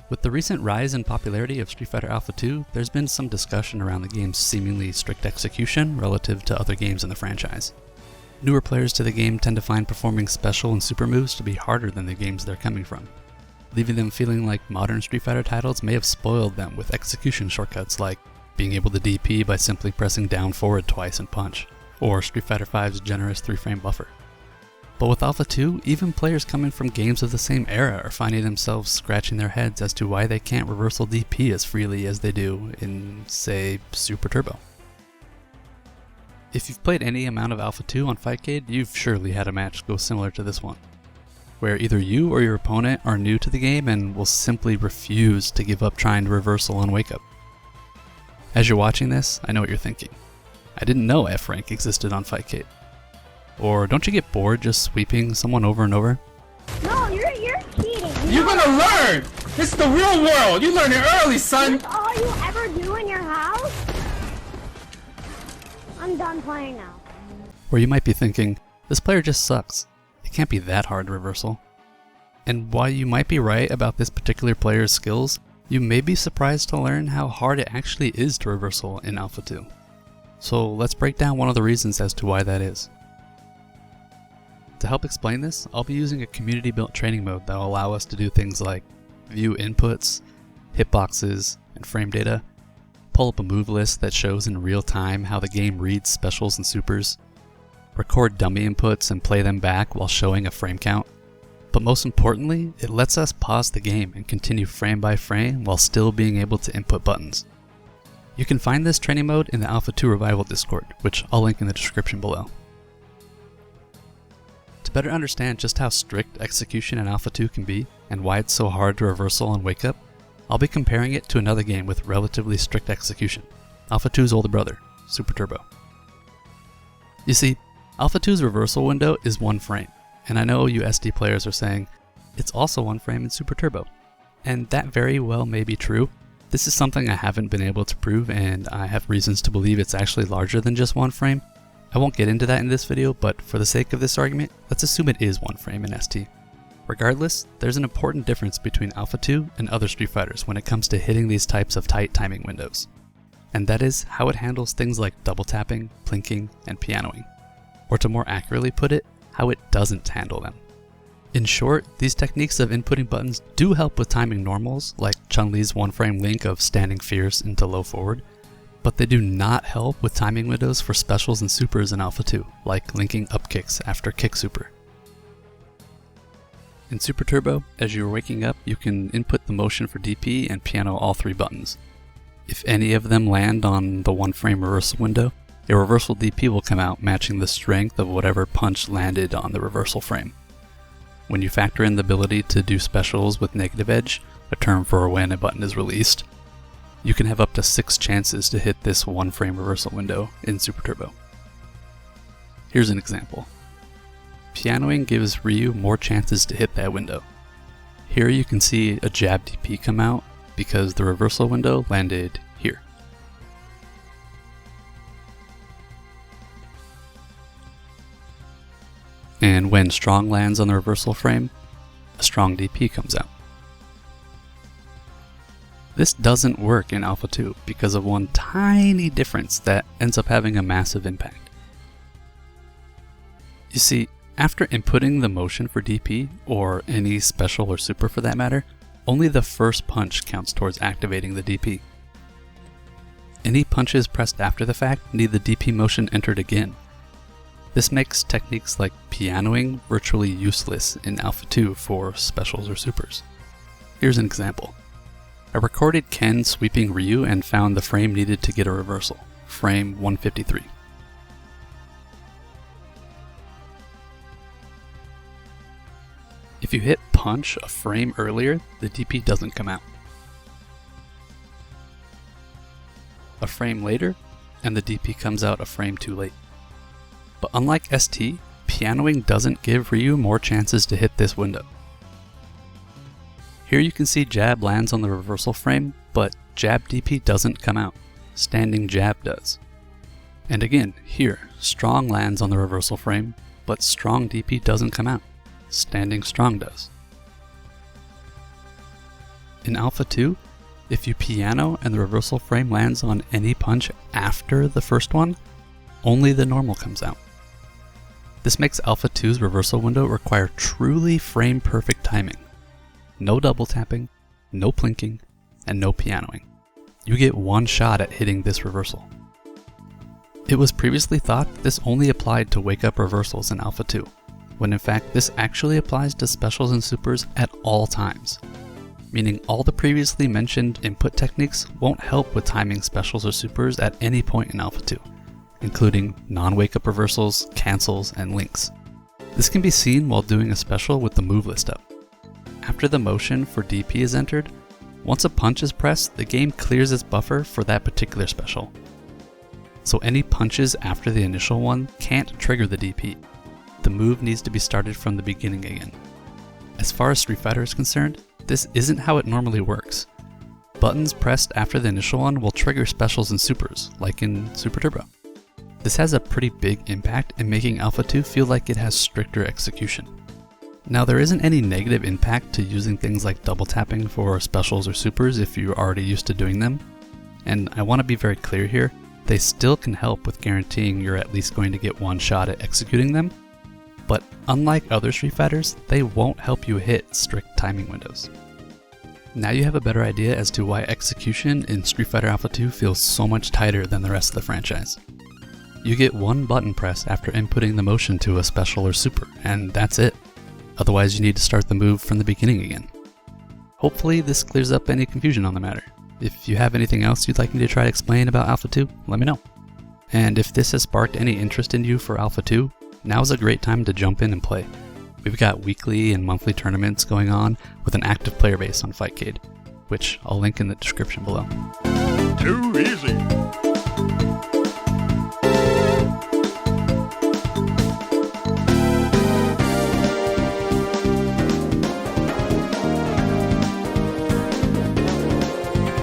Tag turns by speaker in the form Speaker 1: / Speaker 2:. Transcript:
Speaker 1: With the recent rise in popularity of Street Fighter Alpha 2, there's been some discussion around the game's seemingly strict execution relative to other games in the franchise. Newer players to the game tend to find performing special and super moves to be harder than the games they're coming from, leaving them feeling like modern Street Fighter titles may have spoiled them with execution shortcuts like being able to DP by simply pressing down forward twice and punch, or Street Fighter V's generous 3-frame buffer. But with Alpha 2, even players coming from games of the same era are finding themselves scratching their heads as to why they can't reversal DP as freely as they do in, say, Super Turbo. If you've played any amount of Alpha 2 on Fightcade, you've surely had a match go similar to this one, where either you or your opponent are new to the game and will simply refuse to give up trying to reversal on Wake Up. As you're watching this, I know what you're thinking. I didn't know F rank existed on Fightcade. Or don't you get bored just sweeping someone over and over?
Speaker 2: No, you're cheating.
Speaker 3: You're gonna learn! This is the real world! You learn it early, son!
Speaker 2: That's all you ever do in your house? I'm done playing now.
Speaker 1: Or you might be thinking, this player just sucks. It can't be that hard to reversal. And while you might be right about this particular player's skills, you may be surprised to learn how hard it actually is to reversal in Alpha 2. So let's break down one of the reasons as to why that is. To help explain this, I'll be using a community-built training mode that will allow us to do things like view inputs, hitboxes, and frame data, pull up a move list that shows in real time how the game reads specials and supers, record dummy inputs and play them back while showing a frame count. But most importantly, it lets us pause the game and continue frame by frame while still being able to input buttons. You can find this training mode in the Alpha 2 Revival Discord, which I'll link in the description below. To better understand just how strict execution in Alpha 2 can be, and why it's so hard to reversal and Wake Up, I'll be comparing it to another game with relatively strict execution, Alpha 2's older brother, Super Turbo. You see, Alpha 2's reversal window is 1 frame, and I know you SD players are saying, it's also 1 frame in Super Turbo. And that very well may be true. This is something I haven't been able to prove, and I have reasons to believe it's actually larger than just 1 frame. I won't get into that in this video, but for the sake of this argument, let's assume it is 1 frame in ST. Regardless, there's an important difference between Alpha 2 and other Street Fighters when it comes to hitting these types of tight timing windows. And that is how it handles things like double tapping, plinking, and pianoing. Or to more accurately put it, how it doesn't handle them. In short, these techniques of inputting buttons do help with timing normals, like Chun-Li's 1-frame link of standing fierce into low forward, but they do not help with timing windows for specials and supers in Alpha 2, like linking up kicks after kick super. In Super Turbo, as you're waking up, you can input the motion for DP and piano all 3 buttons. If any of them land on the 1-frame reversal window, a reversal DP will come out matching the strength of whatever punch landed on the reversal frame. When you factor in the ability to do specials with negative edge, a term for when a button is released, you can have up to 6 chances to hit this 1-frame reversal window in Super Turbo. Here's an example. Pianoing gives Ryu more chances to hit that window. Here you can see a jab DP come out because the reversal window landed here. And when strong lands on the reversal frame, a strong DP comes out. This doesn't work in Alpha 2 because of one tiny difference that ends up having a massive impact. You see, after inputting the motion for DP, or any special or super for that matter, only the first punch counts towards activating the DP. Any punches pressed after the fact need the DP motion entered again. This makes techniques like pianoing virtually useless in Alpha 2 for specials or supers. Here's an example. I recorded Ken sweeping Ryu and found the frame needed to get a reversal, frame 153. If you hit punch a frame earlier, the DP doesn't come out. A frame later, and the DP comes out a frame too late. But unlike ST, pianoing doesn't give Ryu more chances to hit this window. Here you can see jab lands on the reversal frame, but jab DP doesn't come out. Standing jab does. And again, here, strong lands on the reversal frame, but strong DP doesn't come out. Standing strong does. In Alpha 2, if you piano and the reversal frame lands on any punch after the first one, only the normal comes out. This makes Alpha 2's reversal window require truly frame-perfect timing. No double tapping, no plinking, and no pianoing. You get one shot at hitting this reversal. It was previously thought this only applied to wake-up reversals in Alpha 2, when in fact this actually applies to specials and supers at all times. Meaning all the previously mentioned input techniques won't help with timing specials or supers at any point in Alpha 2. Including non-wake-up reversals, cancels, and links. This can be seen while doing a special with the move list up. After the motion for DP is entered, once a punch is pressed, the game clears its buffer for that particular special. So any punches after the initial one can't trigger the DP. The move needs to be started from the beginning again. As far as Street Fighter is concerned, this isn't how it normally works. Buttons pressed after the initial one will trigger specials and supers, like in Super Turbo. This has a pretty big impact in making Alpha 2 feel like it has stricter execution. Now there isn't any negative impact to using things like double tapping for specials or supers if you're already used to doing them. And I want to be very clear here, they still can help with guaranteeing you're at least going to get one shot at executing them. But unlike other Street Fighters, they won't help you hit strict timing windows. Now you have a better idea as to why execution in Street Fighter Alpha 2 feels so much tighter than the rest of the franchise. You get one button press after inputting the motion to a special or super, and that's it. Otherwise you need to start the move from the beginning again. Hopefully this clears up any confusion on the matter. If you have anything else you'd like me to try to explain about Alpha 2, let me know. And if this has sparked any interest in you for Alpha 2, now's a great time to jump in and play. We've got weekly and monthly tournaments going on with an active player base on Fightcade, which I'll link in the description below.
Speaker 4: Too easy.